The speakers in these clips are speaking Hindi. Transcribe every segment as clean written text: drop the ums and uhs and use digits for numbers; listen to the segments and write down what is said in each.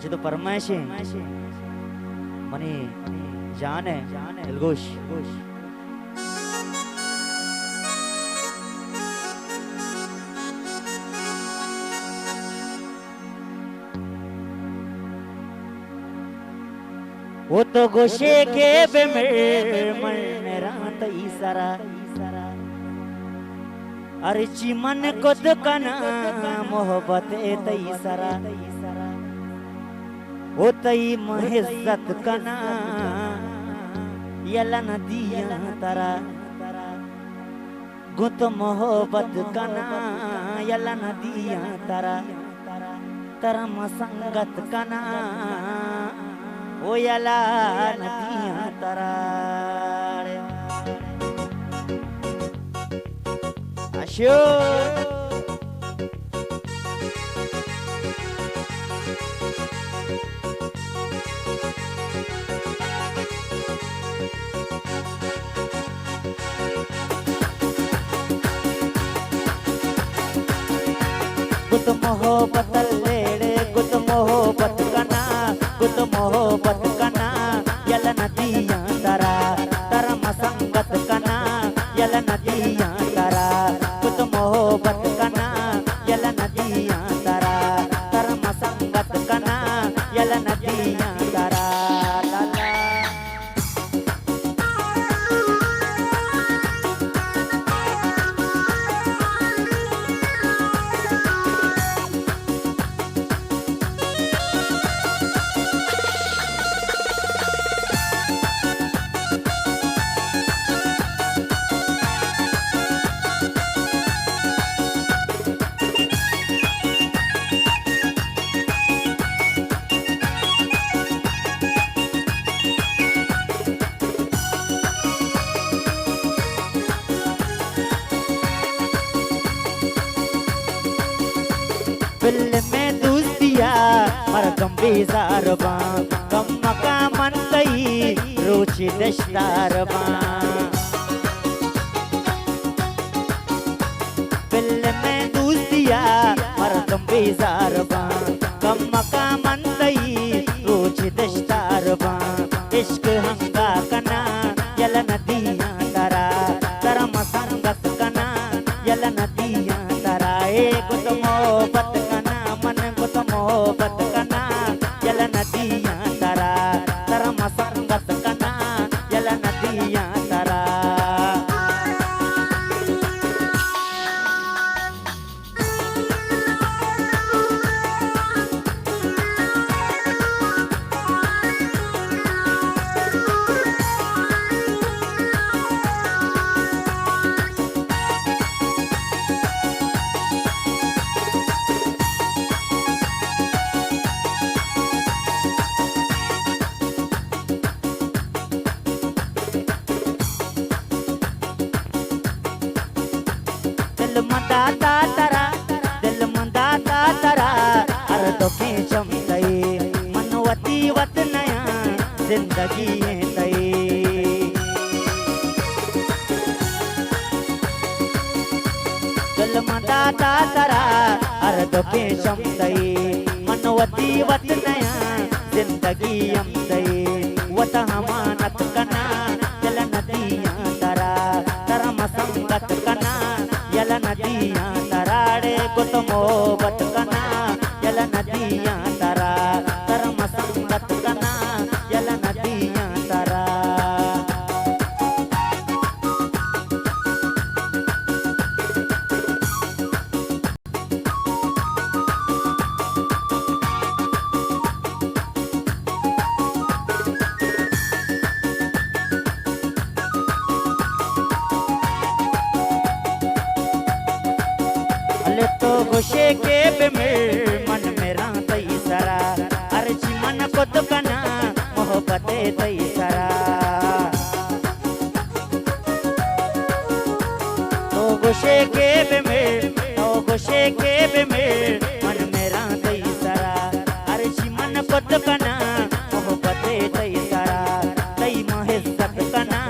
मुझे तो फरमाइश है मनी जान है दिलगोश वो तो गोशे के बे मेरा तई सारा अरे चिमन को दुकाना मोहब्बत तई सारा वो तई महज्जत कना यला नदिया तारा गुत मोहब्बत कना यला नदिया तारा तारा मसंगत कना ओ यला नदिया तारा आशो गुत मोहब्बत लेड़े गुत मोहब्बत कना गुत मोहब्बत कना यल नदिया तारा तारा मसंगत कना यल नदिया तारा गुत मोहब्बत कना यल नदिया तारा तारा मसंगत कना यल नदिया तारा दिल में दूसिया मर कम बेजारबा कम मका मन कई रोची दशतारबा दिल में दूसिया मर कम बेजारबा कम मका मन कई रोची दशतारबा इश्क हंगा कना यल नदिया तारा तारा मसंगत कना यल नदिया तारा एक तो मोहब्बत मोहब्बत कना यल नदिया तारा तारा मसंगत कना यल नदिया तारा दिल मंदाता तारा हर दुखे चमतई मनवती वत नया जिंदगी है तई दिल मंदाता तारा हर दुखे चमतई मनवती वत नया जिंदगी हम तई वत हमानत कना यल नदिया तारा तारा मसंगत कना यल नदिया ताराड़े गुत मोहब्बत कना यल नदिया तारा तारा मसंगत कना यल नदिया तारा तो गोशे के बे मन मेरा तई सारा अर्जी मन को दुकाना मोहब्बत तई सारा तो गोशे के बे मन मेरा तई सारा अर्जी मन को दुकाना मोहब्बत तई सारा तई महज्जत कना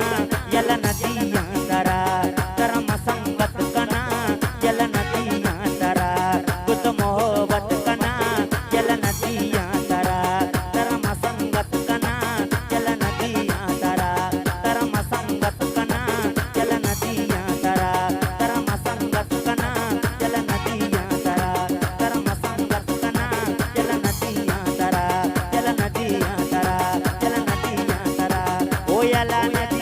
यल नदिया तारा तारा मसंगत कना यल नदिया तारा गुत मोहब्बत कना यल नदिया तारा ओ याला